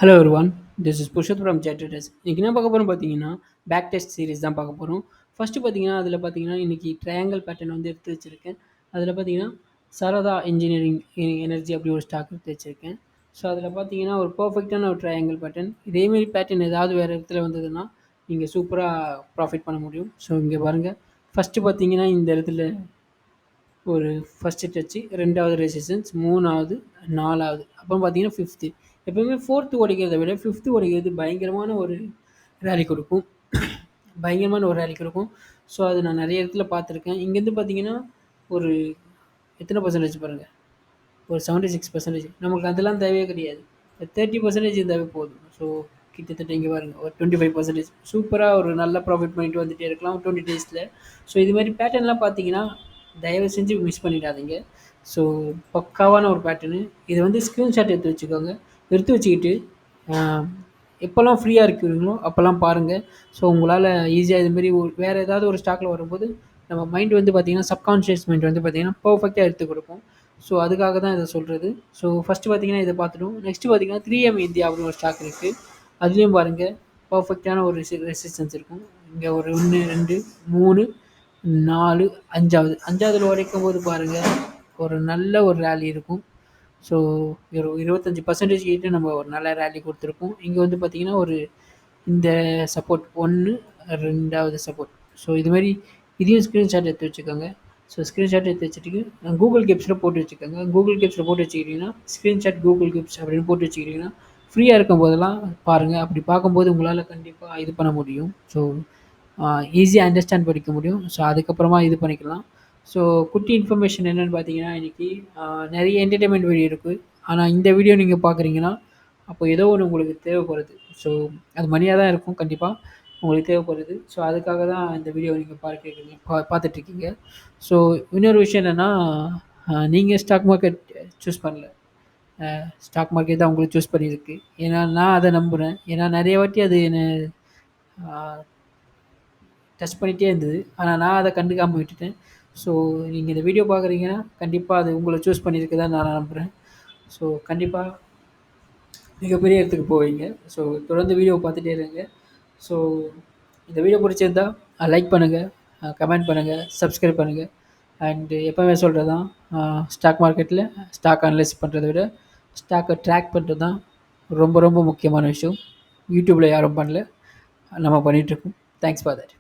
Hello everyone, this is Purushoth from ஜெட்ரஸ். இன்னைக்கு என்ன பார்க்க போகிறோம் பார்த்தீங்கன்னா, பேக் டெஸ்ட் சீரிஸ் தான் பார்க்க போகிறோம். ஃபஸ்ட்டு பார்த்தீங்கன்னா, அதில் பார்த்தீங்கன்னா இன்னைக்கு ட்ரையாங்கிள் பேட்டர்ன் வந்து எடுத்து வச்சிருக்கேன். அதில் பார்த்தீங்கன்னா, சரதா இன்ஜினியரிங் எனர்ஜி அப்படி ஒரு ஸ்டாக் எடுத்து வச்சிருக்கேன். ஸோ அதில் பார்த்தீங்கன்னா, ஒரு பெர்ஃபெக்ட்டான ஒரு ட்ரையாங்கிள் பேட்டர்ன். இதேமாரி பேட்டர்ன் ஏதாவது வேறு இடத்துல வந்ததுன்னா, நீங்கள் சூப்பராக ப்ராஃபிட் பண்ண முடியும். ஸோ இங்கே பாருங்கள், ஃபஸ்ட்டு பார்த்தீங்கன்னா இந்த இடத்துல ஒரு ஃபஸ்ட்டு டச்சு, 2வது ரெசிஸ்டன்ஸ், 3வது, 4வது, அப்புறம் பார்த்தீங்கன்னா 5த்து. எப்பவுமே 4த்து உடைக்கிறத விட 5த்து உடைக்கிறது பயங்கரமான ஒரு ரேலி கொடுக்கும். பயங்கரமான ஒரு ரேலி கொடுக்கும். ஸோ அது நான் நிறைய இடத்துல பார்த்துருக்கேன். இங்கேருந்து பார்த்தீங்கன்னா ஒரு எத்தனை பர்சன்டேஜ் பாருங்கள், ஒரு 76%. நமக்கு அதெல்லாம் தேவையே கிடையாது. 30% இருந்தாவே போதும். ஸோ கிட்டத்தட்ட இங்கே பாருங்கள், ஒரு 25% சூப்பராக ஒரு நல்ல ப்ராஃபிட் பண்ணிட்டு வந்துகிட்டே இருக்கலாம் 20 டேஸில். ஸோ இது மாதிரி பேட்டர்ன்லாம் பார்த்தீங்கன்னா தயவு செஞ்சு மிஸ் பண்ணிடாதீங்க. ஸோ பக்காவான ஒரு பேட்டர்னு. இதை வந்து ஸ்க்ரீன்ஷாட் எடுத்து வச்சுக்கோங்க. எடுத்து வச்சுக்கிட்டு எப்போல்லாம் ஃப்ரீயாக இருக்கிறீங்களோ அப்போல்லாம் பாருங்கள். ஸோ உங்களால் ஈஸியாக இதுமாரி வேறு ஏதாவது ஒரு ஸ்டாக்கில் வரும்போது நம்ம மைண்ட் வந்து பார்த்திங்கன்னா, சப்கான்ஷியஸ் மைண்ட் வந்து பார்த்திங்கன்னா பர்ஃபெக்டாக எடுத்து கொடுக்கும். ஸோ அதுக்காக தான் இதை சொல்கிறது. ஸோ ஃபஸ்ட்டு பார்த்திங்கன்னா இதை பார்த்துட்டோம். நெக்ஸ்ட்டு பார்த்திங்கன்னா 3M இந்தியா அப்படின்னு ஒரு ஸ்டாக் இருக்குது. அதுலேயும் பாருங்கள், பர்ஃபெக்டான ஒரு ரெசிஸ்டன்ஸ் இருக்கும். இங்கே ஒரு 1, 2, 3, 4, 5வது உடைக்கும் போது பாருங்கள், ஒரு நல்ல ஒரு ரேலி இருக்கும். ஸோ ஒரு 25% கிட்ட நம்ம ஒரு நல்ல ரேலி கொடுத்துருக்கோம். இங்கே வந்து பார்த்திங்கன்னா ஒரு இந்த சப்போர்ட் 1, 2வது சப்போர்ட். ஸோ இதுமாரி இதையும் ஸ்க்ரீன்ஷாட் எடுத்து வச்சுக்கோங்க. ஸோ ஸ்க்ரீன்ஷாட் எடுத்து வச்சுட்டு கூகுள் கிப்ஸில் போட்டு வச்சுக்கோங்க. கூகுள் கிப்ஸில் போட்டு வச்சுக்கிட்டிங்கன்னா, ஸ்க்ரீன்ஷாட் கூகுள் கிப்ஸ் அப்படின்னு போட்டு வச்சுக்கிட்டிங்கன்னா, ஃப்ரீயாக இருக்கும் போதெல்லாம் பாருங்கள். அப்படி பார்க்கும்போது உங்களால் கண்டிப்பாக இது பண்ண முடியும். ஸோ ஈஸியாக அண்டர்ஸ்டாண்ட் பண்ணிக்க முடியும். ஸோ அதுக்கப்புறமா இது பண்ணிக்கலாம். ஸோ குட்டி இன்ஃபர்மேஷன் என்னென்னு பார்த்தீங்கன்னா, இன்றைக்கி நிறைய என்டர்டெயின்மெண்ட் வீடியோ இருக்குது. ஆனால் இந்த வீடியோ நீங்கள் பார்க்குறீங்கன்னா, அப்போ ஏதோ ஒன்று உங்களுக்கு தேவைப்படுது. ஸோ அது மணியாக தான் இருக்கும், கண்டிப்பாக உங்களுக்கு தேவைப்படுது. ஸோ அதுக்காக தான் இந்த வீடியோ நீங்கள் பார்த்துட்ருக்கீங்க. ஸோ இன்னொரு விஷயம் என்னென்னா, நீங்கள் ஸ்டாக் மார்க்கெட் சூஸ் பண்ணல, ஸ்டாக் மார்க்கெட் தான் உங்களுக்கு சூஸ் பண்ணியிருக்கு. ஏன்னா நான் அதை நம்புகிறேன். ஏன்னா நிறைய வாட்டி அது என்னை டச் பண்ணிகிட்டே இருந்தது. ஆனால் நான் அதை கண்டுக்காமல் விட்டுட்டேன். ஸோ நீங்கள் இந்த வீடியோ பார்க்குறீங்கன்னா, கண்டிப்பாக அது உங்களை சூஸ் பண்ணியிருக்குதான் நான் நம்புகிறேன். ஸோ கண்டிப்பாக மிகப்பெரிய இடத்துக்கு போவீங்க. ஸோ தொடர்ந்து வீடியோ பார்த்துட்டே இருங்க. ஸோ இந்த வீடியோ பிடிச்சிருந்தா லைக் பண்ணுங்கள், கமெண்ட் பண்ணுங்கள், சப்ஸ்கிரைப் பண்ணுங்கள். அண்டு எப்போவுமே சொல்கிறது தான், ஸ்டாக் மார்க்கெட்டில் ஸ்டாக் அனலைஸ் பண்ணுறத விட ஸ்டாக்கை ட்ராக் பண்ணுறது தான் ரொம்ப ரொம்ப முக்கியமான விஷயம். யூடியூப்பில் யாரும் பண்ணல, நம்ம பண்ணிகிட்ருக்கோம். Thanks for that.